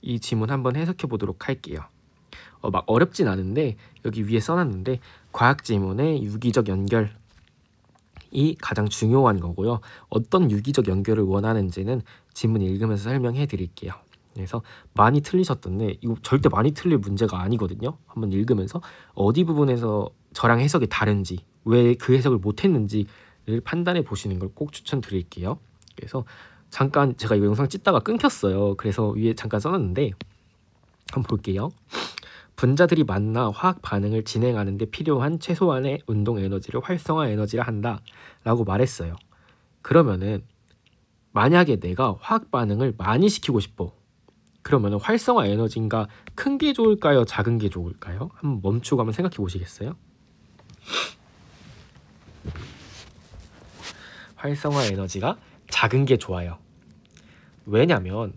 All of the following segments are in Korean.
이 지문 한번 해석해 보도록 할게요. 막 어렵진 않은데 여기 위에 써놨는데 과학 지문의 유기적 연결이 가장 중요한 거고요. 어떤 유기적 연결을 원하는지는 지문 읽으면서 설명해 드릴게요. 그래서 많이 틀리셨던데 이거 절대 많이 틀릴 문제가 아니거든요. 한번 읽으면서 어디 부분에서 저랑 해석이 다른지, 왜 그 해석을 못했는지를 판단해 보시는 걸 꼭 추천드릴게요. 그래서 잠깐 제가 이 영상 찍다가 끊겼어요. 그래서 위에 잠깐 써놨는데 한번 볼게요. 분자들이 만나 화학 반응을 진행하는 데 필요한 최소한의 운동 에너지를 활성화 에너지라 한다 라고 말했어요. 그러면은 만약에 내가 화학 반응을 많이 시키고 싶어. 그러면 활성화 에너지인가 큰 게 좋을까요? 작은 게 좋을까요? 한번 멈추고 한번 생각해 보시겠어요? 활성화 에너지가 작은 게 좋아요. 왜냐면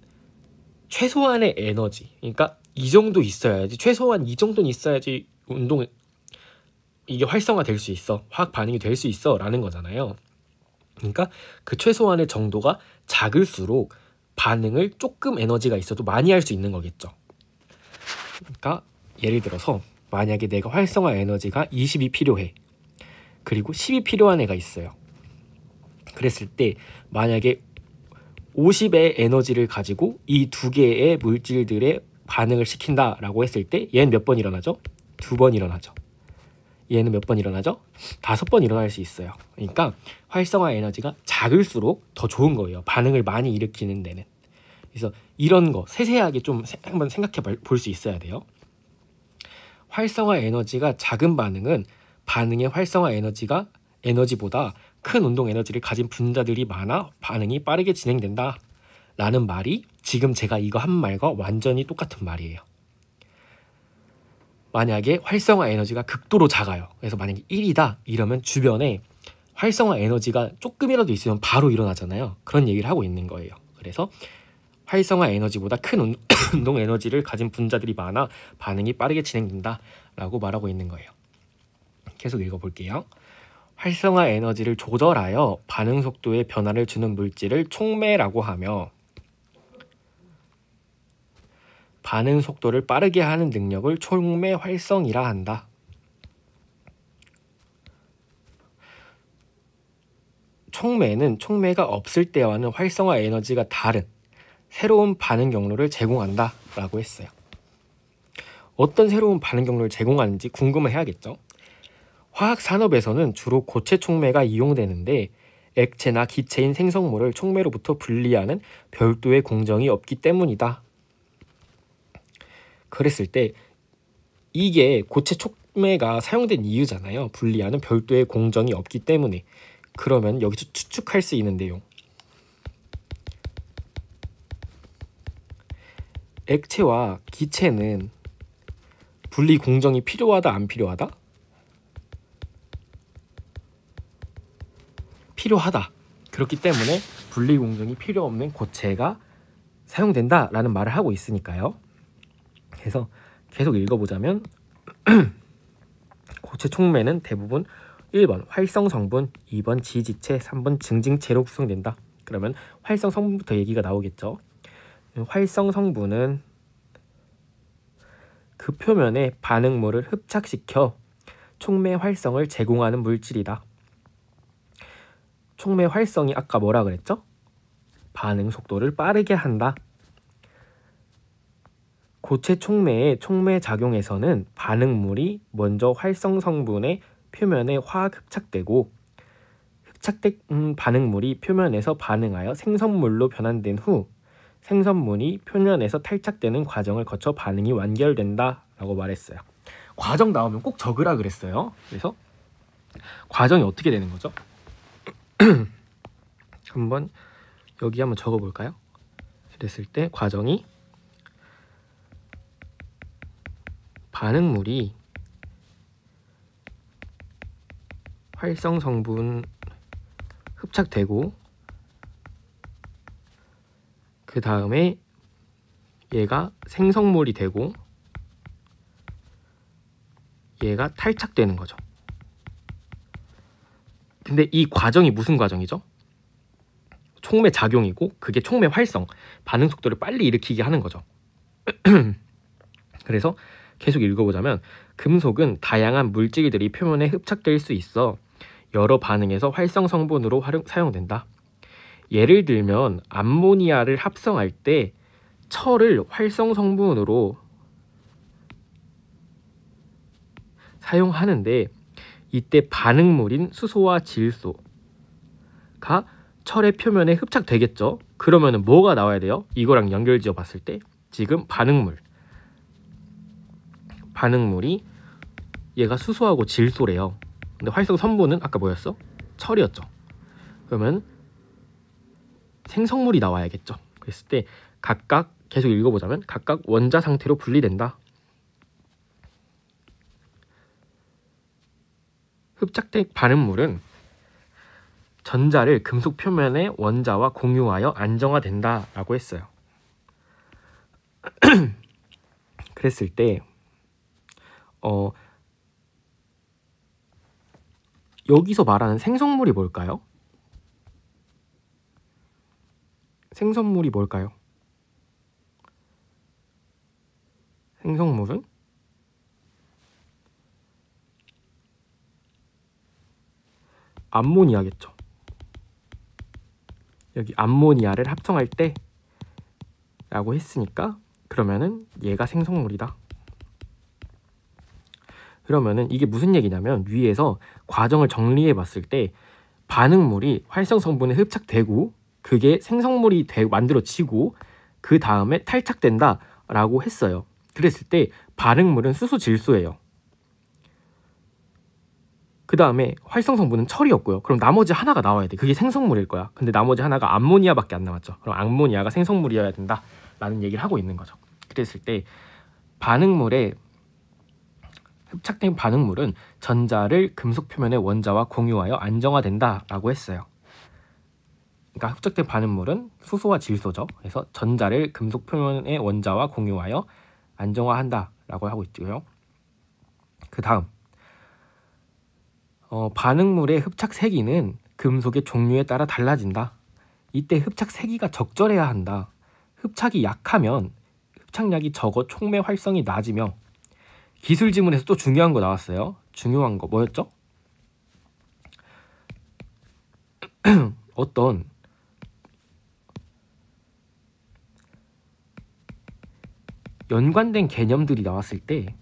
최소한의 에너지, 그러니까 이 정도 있어야지, 최소한 이 정도는 있어야지 이게 활성화 될 수 있어, 화학 반응이 될 수 있어 라는 거잖아요. 그러니까 그 최소한의 정도가 작을수록 반응을 조금 에너지가 있어도 많이 할 수 있는 거겠죠. 그러니까 예를 들어서 만약에 내가 활성화 에너지가 20이 필요해. 그리고 10이 필요한 애가 있어요. 그랬을 때 만약에 50의 에너지를 가지고 이 두 개의 물질들의 반응을 시킨다라고 했을 때 얘는 몇 번 일어나죠? 2번 일어나죠. 얘는 몇 번 일어나죠? 5번 일어날 수 있어요. 그러니까 활성화 에너지가 작을수록 더 좋은 거예요. 반응을 많이 일으키는 데는. 그래서 이런 거 세세하게 좀 한번 생각해 볼 수 있어야 돼요. 활성화 에너지가 작은 반응은 반응의 활성화 에너지보다 큰 운동 에너지를 가진 분자들이 많아 반응이 빠르게 진행된다 라는 말이 지금 제가 이거 한 말과 완전히 똑같은 말이에요. 만약에 활성화 에너지가 극도로 작아요. 그래서 만약에 1이다 이러면 주변에 활성화 에너지가 조금이라도 있으면 바로 일어나잖아요. 그런 얘기를 하고 있는 거예요. 그래서 활성화 에너지보다 큰 운동 에너지를 가진 분자들이 많아 반응이 빠르게 진행된다 라고 말하고 있는 거예요. 계속 읽어볼게요. 활성화 에너지를 조절하여 반응 속도에 변화를 주는 물질을 촉매라고 하며 반응 속도를 빠르게 하는 능력을 촉매 활성이라 한다. 촉매는 촉매가 없을 때와는 활성화 에너지가 다른 새로운 반응 경로를 제공한다 라고 했어요. 어떤 새로운 반응 경로를 제공하는지 궁금해 해야겠죠. 화학 산업에서는 주로 고체 촉매가 이용되는데 액체나 기체인 생성물을 촉매로부터 분리하는 별도의 공정이 없기 때문이다. 그랬을 때 이게 고체 촉매가 사용된 이유잖아요. 분리하는 별도의 공정이 없기 때문에. 그러면 여기서 추측할 수 있는 내용. 액체와 기체는 분리 공정이 필요하다 안 필요하다? 필요하다. 그렇기 때문에 분리 공정이 필요 없는 고체가 사용된다라는 말을 하고 있으니까요. 그래서 계속 읽어보자면 고체 촉매는 대부분 1번 활성 성분, 2번 지지체, 3번 증징체로 구성된다. 그러면 활성 성분부터 얘기가 나오겠죠. 활성 성분은 그 표면에 반응물을 흡착시켜 촉매 활성을 제공하는 물질이다. 촉매 활성이 아까 뭐라 그랬죠? 반응 속도를 빠르게 한다. 고체 촉매의 촉매 작용에서는 반응물이 먼저 활성 성분의 표면에 화학 흡착되고 흡착된 반응물이 표면에서 반응하여 생성물로 변환된 후 생성물이 표면에서 탈착되는 과정을 거쳐 반응이 완결된다 라고 말했어요. 과정 나오면 꼭 적으라 그랬어요. 그래서 과정이 어떻게 되는 거죠? 한번 여기 한번 적어볼까요? 그랬을 때 과정이 반응물이 활성 성분 흡착되고 그 다음에 얘가 생성물이 되고 얘가 탈착되는 거죠. 근데 이 과정이 무슨 과정이죠? 촉매 작용이고 그게 촉매 활성, 반응 속도를 빨리 일으키게 하는 거죠. 그래서 계속 읽어보자면 금속은 다양한 물질들이 표면에 흡착될 수 있어 여러 반응에서 활성 성분으로 사용된다. 예를 들면 암모니아를 합성할 때 철을 활성 성분으로 사용하는데 이때 반응물인 수소와 질소가 철의 표면에 흡착되겠죠. 그러면 뭐가 나와야 돼요? 이거랑 연결지어 봤을 때 지금 반응물이 얘가 수소하고 질소래요. 근데 활성 성분은 아까 뭐였어? 철이었죠. 그러면 생성물이 나와야겠죠. 그랬을 때 각각 계속 읽어보자면 각각 원자 상태로 분리된다. 흡착된 반응물은 전자를 금속 표면의 원자와 공유하여 안정화된다 라고 했어요. 그랬을 때 여기서 말하는 생성물이 뭘까요? 생성물이 뭘까요? 생성물은 암모니아겠죠. 여기 암모니아를 합성할 때 라고 했으니까 그러면은 얘가 생성물이다. 그러면은 이게 무슨 얘기냐면 위에서 과정을 정리해 봤을 때 반응물이 활성 성분에 흡착되고 그게 생성물이 만들어지고 그 다음에 탈착된다 라고 했어요. 그랬을 때 반응물은 수소 질소예요. 그 다음에 활성 성분은 철이었고요. 그럼 나머지 하나가 나와야 돼. 그게 생성물일 거야. 근데 나머지 하나가 암모니아밖에 안 남았죠. 그럼 암모니아가 생성물이어야 된다 라는 얘기를 하고 있는 거죠. 그랬을 때 반응물에 흡착된 반응물은 전자를 금속 표면의 원자와 공유하여 안정화된다 라고 했어요. 그러니까 흡착된 반응물은 수소와 질소죠. 그래서 전자를 금속 표면의 원자와 공유하여 안정화한다 라고 하고 있고요. 그 다음 반응물의 흡착 세기는 금속의 종류에 따라 달라진다. 이때 흡착 세기가 적절해야 한다. 흡착이 약하면 흡착량이 적어 촉매 활성이 낮으며 기술 지문에서 또 중요한 거 나왔어요. 중요한 거 뭐였죠? 어떤 연관된 개념들이 나왔을 때,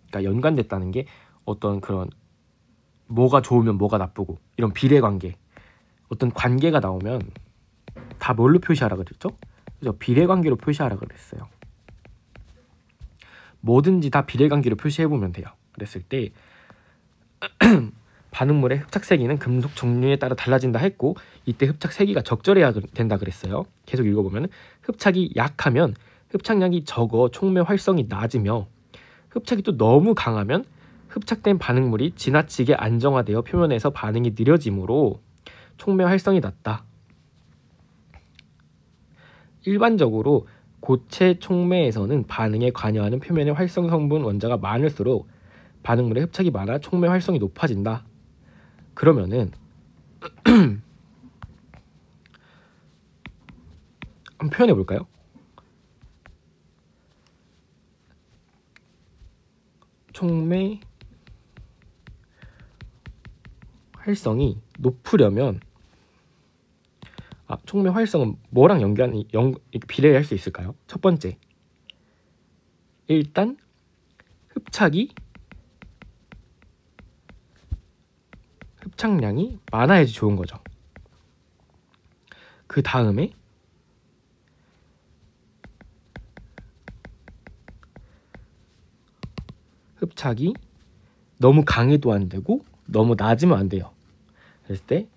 그러니까 연관됐다는 게 어떤 그런 뭐가 좋으면 뭐가 나쁘고 이런 비례관계, 어떤 관계가 나오면 다 뭘로 표시하라 그랬죠? 그래서 비례관계로 표시하라 그랬어요. 뭐든지 다 비례관계로 표시해보면 돼요. 그랬을 때 반응물의 흡착 세기는 금속 종류에 따라 달라진다 했고 이때 흡착 세기가 적절해야 된다 그랬어요. 계속 읽어보면 흡착이 약하면 흡착량이 적어 촉매 활성이 낮으며 흡착이 또 너무 강하면 흡착된 반응물이 지나치게 안정화되어 표면에서 반응이 느려지므로 촉매 활성이 낮다. 일반적으로 고체 촉매에서는 반응에 관여하는 표면의 활성 성분 원자가 많을수록 반응물의 흡착이 많아 촉매 활성이 높아진다. 그러면은 한번 표현해 볼까요? 촉매 활성이 높으려면 촉매 활성은 뭐랑 비례할 수 있을까요? 첫 번째, 일단 흡착량이 많아야지 좋은 거죠. 그 다음에 흡착이 너무 강해도 안 되고 너무 낮으면 안 돼요. 그랬을 때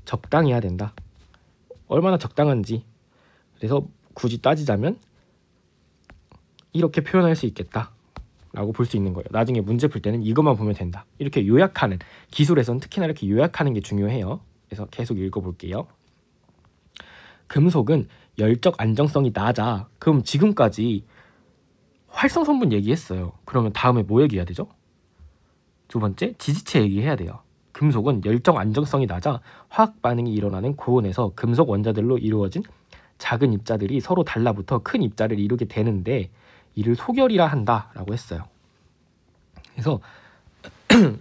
적당해야 된다. 얼마나 적당한지. 그래서 굳이 따지자면 이렇게 표현할 수 있겠다 라고 볼 수 있는 거예요. 나중에 문제 풀 때는 이것만 보면 된다. 이렇게 요약하는, 기술에서는 특히나 이렇게 요약하는 게 중요해요. 그래서 계속 읽어볼게요. 금속은 열적 안정성이 낮아. 그럼 지금까지 활성 성분 얘기했어요. 그러면 다음에 뭐 얘기해야 되죠? 두 번째, 지지체 얘기해야 돼요. 금속은 열적 안정성이 낮아 화학 반응이 일어나는 고온에서 금속 원자들로 이루어진 작은 입자들이 서로 달라붙어 큰 입자를 이루게 되는데 이를 소결이라 한다라고 했어요. 그래서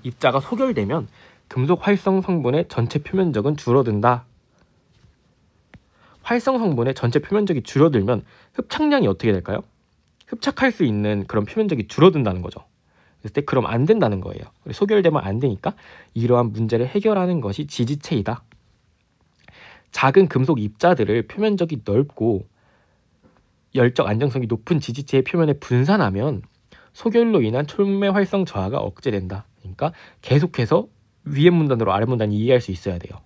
입자가 소결되면 금속 활성 성분의 전체 표면적은 줄어든다. 활성 성분의 전체 표면적이 줄어들면 흡착량이 어떻게 될까요? 흡착할 수 있는 그런 표면적이 줄어든다는 거죠. 그랬을 때 그럼 안 된다는 거예요. 소결되면 안 되니까 이러한 문제를 해결하는 것이 지지체이다. 작은 금속 입자들을 표면적이 넓고 열적 안정성이 높은 지지체의 표면에 분산하면 소결로 인한 촉매 활성 저하가 억제된다. 그러니까 계속해서 위에 문단으로 아래 문단 이해할 수 있어야 돼요.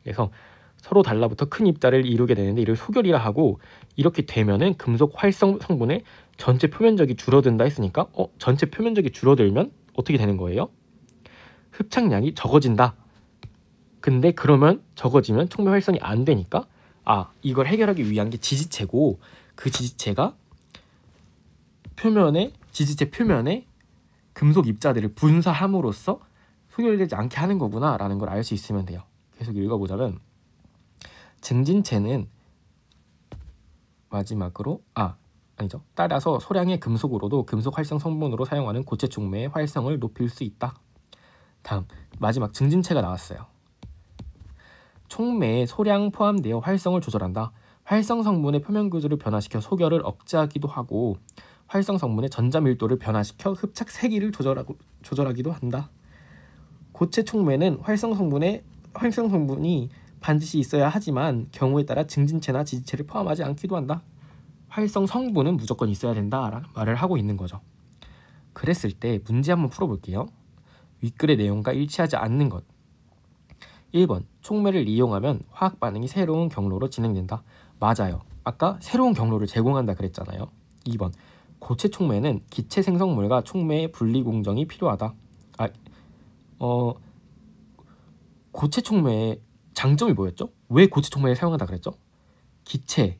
그래서 서로 달라붙어 큰 입자를 이루게 되는데 이를 소결이라 하고, 이렇게 되면은 금속 활성 성분의 전체 표면적이 줄어든다 했으니까 전체 표면적이 줄어들면 어떻게 되는 거예요? 흡착량이 적어진다. 근데 그러면 적어지면 촉매 활성이 안 되니까 이걸 해결하기 위한 게 지지체고, 그 지지체가 지지체 표면에 금속 입자들을 분사함으로써 소결되지 않게 하는 거구나 라는 걸 알 수 있으면 돼요. 계속 읽어보자면, 증진체는 마지막으로 따라서 소량의 금속으로도 금속 활성 성분으로 사용하는 고체 촉매의 활성을 높일 수 있다. 다음 마지막 증진체가 나왔어요. 촉매에 소량 포함되어 활성을 조절한다. 활성 성분의 표면 구조를 변화시켜 소결을 억제하기도 하고 활성 성분의 전자 밀도를 변화시켜 흡착 세기를 조절하기도 한다. 고체 촉매는 활성 성분이 반드시 있어야 하지만 경우에 따라 증진체나 지지체를 포함하지 않기도 한다. 활성 성분은 무조건 있어야 된다라는 말을 하고 있는 거죠. 그랬을 때 문제 한번 풀어볼게요. 윗글의 내용과 일치하지 않는 것. 1번, 촉매를 이용하면 화학 반응이 새로운 경로로 진행된다. 맞아요. 아까 새로운 경로를 제공한다 그랬잖아요. 2번, 고체 촉매는 기체 생성물과 촉매의 분리 공정이 필요하다. 고체 촉매의 장점이 뭐였죠? 왜 고체 촉매를 사용한다 그랬죠? 기체랑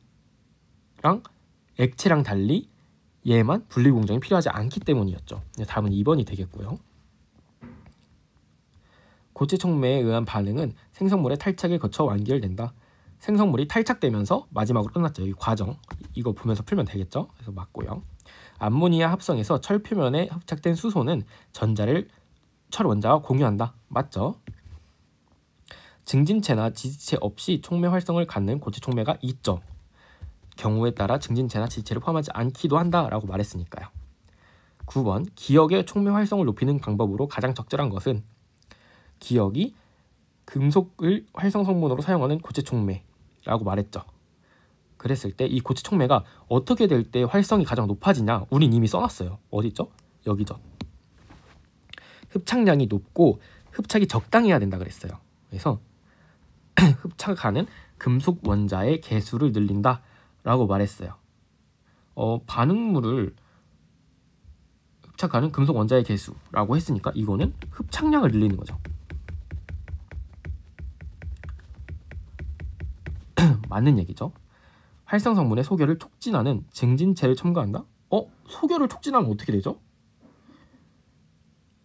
액체랑 달리 얘만 분리 공정이 필요하지 않기 때문이었죠. 답은 2번이 되겠고요. 고체 촉매에 의한 반응은 생성물의 탈착을 거쳐 완결된다. 생성물이 탈착되면서 마지막으로 끝났죠. 이 과정 이거 보면서 풀면 되겠죠? 그래서 맞고요. 암모니아 합성에서 철 표면에 흡착된 수소는 전자를 철 원자와 공유한다. 맞죠? 증진체나 지지체 없이 촉매 활성을 갖는 고체 촉매가 있죠. 경우에 따라 증진체나 지지체를 포함하지 않기도 한다라고 말했으니까요. 9번, 기역의 촉매 활성을 높이는 방법으로 가장 적절한 것은, 기역이 금속을 활성 성분으로 사용하는 고체 촉매라고 말했죠. 그랬을 때 이 고체 촉매가 어떻게 될 때 활성이 가장 높아지냐, 우린 이미 써놨어요. 어디죠? 여기죠. 흡착량이 높고 흡착이 적당해야 된다 그랬어요. 그래서 흡착하는 금속 원자의 개수를 늘린다 라고 말했어요. 반응물을 흡착하는 금속 원자의 개수라고 했으니까 이거는 흡착량을 늘리는 거죠. 맞는 얘기죠. 활성 성분의 소결을 촉진하는 증진체를 첨가한다? 소결을 촉진하면 어떻게 되죠?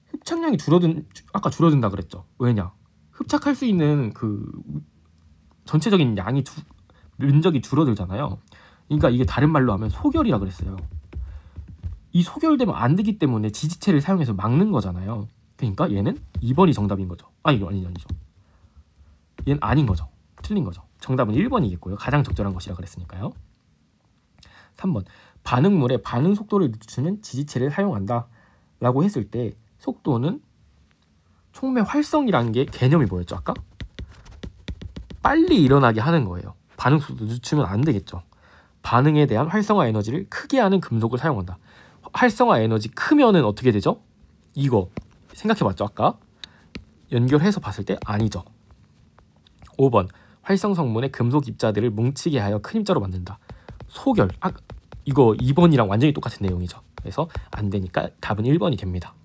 흡착량이 아까 줄어든다 그랬죠. 왜냐? 흡착할 수 있는 그 전체적인 면적이 줄어들잖아요. 그러니까 이게 다른 말로 하면 소결이라 그랬어요. 이 소결되면 안 되기 때문에 지지체를 사용해서 막는 거잖아요. 그러니까 얘는 2번이 정답인 거죠. 이거 아니죠. 얘는 아닌 거죠. 틀린 거죠. 정답은 1번이겠고요. 가장 적절한 것이라 그랬으니까요. 3번, 반응물의 반응 속도를 늦추는 지지체를 사용한다 라고 했을 때 속도는 촉매 활성이라는 게 개념이 뭐였죠? 아까? 빨리 일어나게 하는 거예요. 반응 속도 늦추면 안 되겠죠. 반응에 대한 활성화 에너지를 크게 하는 금속을 사용한다. 활성화 에너지 크면은 어떻게 되죠? 이거 생각해봤죠? 아까 연결해서 봤을 때 아니죠. 5번, 활성 성분의 금속 입자들을 뭉치게 하여 큰 입자로 만든다. 소결. 이거 2번이랑 완전히 똑같은 내용이죠. 그래서 안 되니까 답은 1번이 됩니다.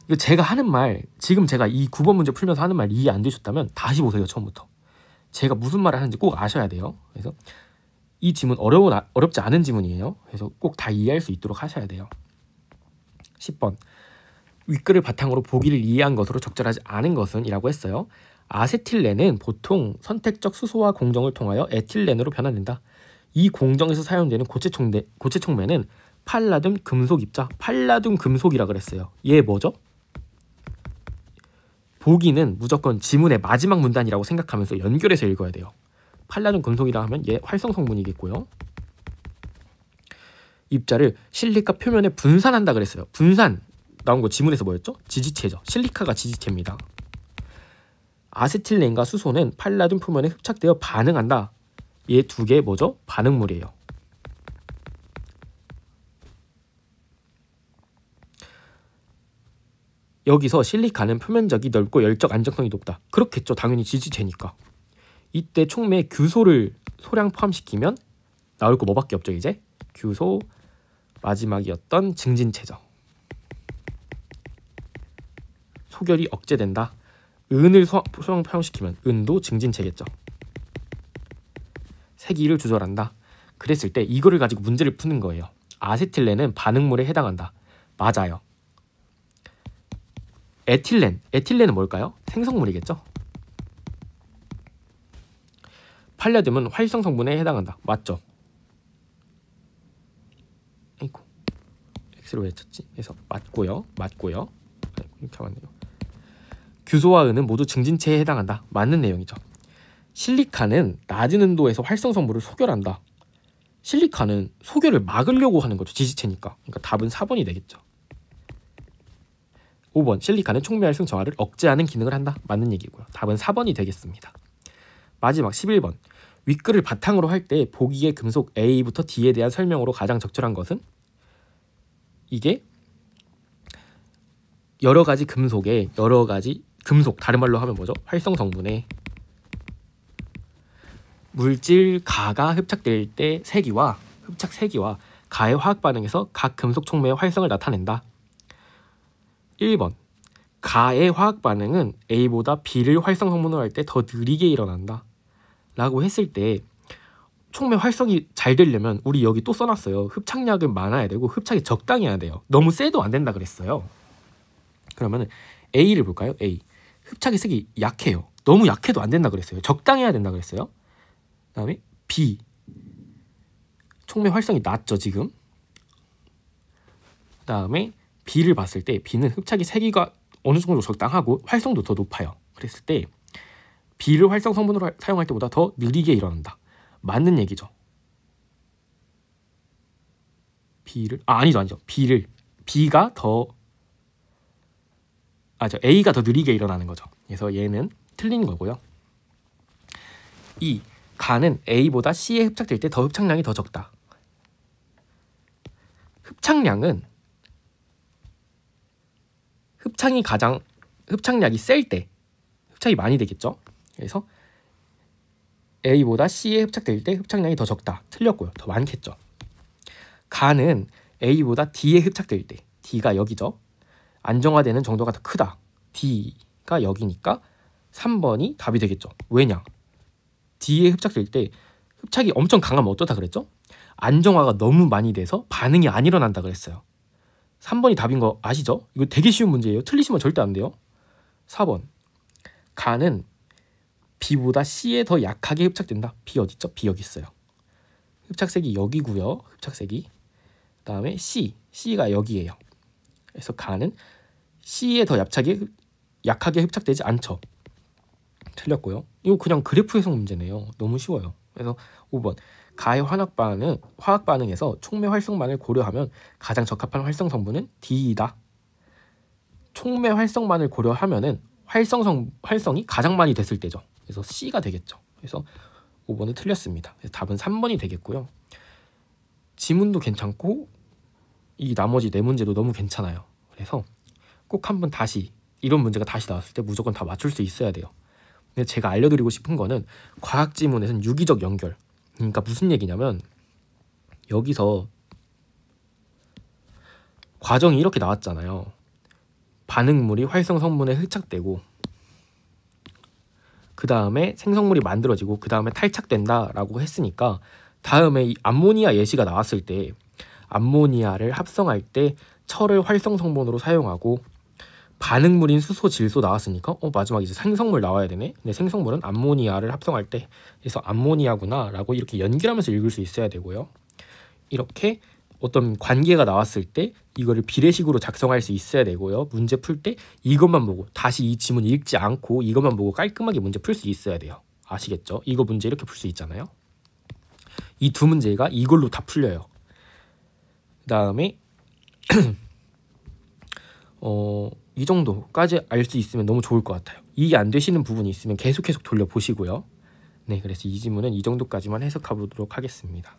이거 제가 하는 말, 지금 제가 이 9번 문제 풀면서 하는 말 이해 안 되셨다면 다시 보세요. 처음부터. 제가 무슨 말을 하는지 꼭 아셔야 돼요. 그래서 이 지문 어렵지 않은 지문이에요. 그래서 꼭 다 이해할 수 있도록 하셔야 돼요. 10번, 윗글을 바탕으로 보기를 이해한 것으로 적절하지 않은 것은 이라고 했어요. 아세틸렌은 보통 선택적 수소화 공정을 통하여 에틸렌으로 변환된다. 이 공정에서 사용되는 고체 촉매는 팔라듐 금속 입자, 팔라듐 금속이라 그랬어요. 얘 뭐죠? 보기는 무조건 지문의 마지막 문단이라고 생각하면서 연결해서 읽어야 돼요. 팔라듐 금속이라 하면 얘 활성 성분이겠고요. 입자를 실리카 표면에 분산한다 그랬어요. 분산 나온 거 지문에서 뭐였죠? 지지체죠. 실리카가 지지체입니다. 아세틸렌과 수소는 팔라듐 표면에 흡착되어 반응한다. 얘 두 개 뭐죠? 반응물이에요. 여기서 실리카는 표면적이 넓고 열적 안정성이 높다. 그렇겠죠. 당연히 지지체니까. 이때 촉매에 규소를 소량 포함시키면 나올 거 뭐밖에 없죠. 이제 규소, 마지막이었던 증진체죠. 소결이 억제된다. 은을 소량 포함시키면 은도 증진체겠죠. 세기를 조절한다. 그랬을 때 이거를 가지고 문제를 푸는 거예요. 아세틸렌은 반응물에 해당한다. 맞아요. 에틸렌은 뭘까요? 생성물이겠죠. 팔라듐은 활성 성분에 해당한다. 맞죠? 아이고, X로 왜 쳤지? 그래서 맞고요. 이렇게 맞네요. 규소와 은은 모두 증진체에 해당한다. 맞는 내용이죠. 실리카는 낮은 온도에서 활성 성분을 소결한다. 실리카는 소결을 막으려고 하는 거죠. 지지체니까. 그러니까 답은 4번이 되겠죠. 5번 실리카는 촉매 활성 저하를 억제하는 기능을 한다. 맞는 얘기고요. 답은 4번이 되겠습니다. 마지막 11번 윗글을 바탕으로 할 때 보기의 금속 A부터 D에 대한 설명으로 가장 적절한 것은? 이게 여러 가지 금속에 여러 가지 금속, 다른 말로 하면 뭐죠? 활성 성분에 물질 가가 흡착될 때 세기와 흡착 세기와 가의 화학 반응에서 각 금속 촉매의 활성을 나타낸다. 1번 가의 화학 반응은 A보다 B를 활성 성분으로 할 때 더 느리게 일어난다 라고 했을 때 촉매 활성이 잘 되려면 우리 여기 또 써놨어요. 흡착량은 많아야 되고 흡착이 적당히 해야 돼요. 너무 세도 안 된다 그랬어요. 그러면 A를 볼까요? A 흡착의 색이 약해요. 너무 약해도 안 된다 그랬어요. 적당해야 된다 그랬어요. 그 다음에 B 촉매 활성이 낮죠 지금. 그 다음에 B를 봤을 때 B는 흡착의 세기가 어느 정도 적당하고 활성도 더 높아요. 그랬을 때 B를 활성 성분으로 사용할 때보다 더 느리게 일어난다. 맞는 얘기죠. 아니죠. A가 더 느리게 일어나는 거죠. 그래서 얘는 틀린 거고요. 2. 가는 A보다 C에 흡착될 때 더 흡착량이 더 적다. 흡착량은 흡착량이 셀 때 흡착이 많이 되겠죠. 그래서 A보다 C에 흡착될 때 흡착량이 더 적다. 틀렸고요. 더 많겠죠. 가는 A보다 D에 흡착될 때 D가 여기죠. 안정화되는 정도가 더 크다. D가 여기니까 3번이 답이 되겠죠. 왜냐? D에 흡착될 때 흡착이 엄청 강하면 어떻다 그랬죠? 안정화가 너무 많이 돼서 반응이 안 일어난다 그랬어요. 3번이 답인 거 아시죠? 이거 되게 쉬운 문제예요. 틀리시면 절대 안 돼요. 4번 가는 B보다 C에 더 약하게 흡착된다. B 어디 있죠? B 여기 있어요. 흡착색이 여기고요. 흡착색이. 그 다음에 C가 여기예요. 그래서 가는 C에 더 약하게 흡착되지 않죠. 틀렸고요. 이거 그냥 그래프 해석 문제네요. 너무 쉬워요. 그래서 5번 가의 화학 반응에서 촉매 활성만을 고려하면 가장 적합한 활성 성분은 D이다. 촉매 활성만을 고려하면은 활성이 가장 많이 됐을 때죠. 그래서 C가 되겠죠. 그래서 5번은 틀렸습니다. 그래서 답은 3번이 되겠고요. 지문도 괜찮고 이 나머지 4문제도 너무 괜찮아요. 그래서 꼭 한번 다시 이런 문제가 다시 나왔을 때 무조건 다 맞출 수 있어야 돼요. 근데 제가 알려드리고 싶은 거는 과학 지문에서는 유기적 연결. 그러니까 무슨 얘기냐면 여기서 과정이 이렇게 나왔잖아요. 반응물이 활성 성분에 흡착되고 그 다음에 생성물이 만들어지고 그 다음에 탈착된다라고 했으니까 다음에 이 암모니아 예시가 나왔을 때 암모니아를 합성할 때 철을 활성 성분으로 사용하고 가능물인 수소, 질소 나왔으니까 마지막에 이제 생성물 나와야 되네. 근데 생성물은 암모니아를 합성할 때 그래서 암모니아구나 라고 이렇게 연결하면서 읽을 수 있어야 되고요. 이렇게 어떤 관계가 나왔을 때 이거를 비례식으로 작성할 수 있어야 되고요. 문제 풀 때 이것만 보고 다시 이 지문 읽지 않고 이것만 보고 깔끔하게 문제 풀 수 있어야 돼요. 아시겠죠? 이거 문제 이렇게 풀 수 있잖아요. 이 두 문제가 이걸로 다 풀려요. 그 다음에 이 정도까지 알 수 있으면 너무 좋을 것 같아요. 이게 안 되시는 부분이 있으면 계속 돌려보시고요. 네, 그래서 이 지문은 이 정도까지만 해석해 보도록 하겠습니다.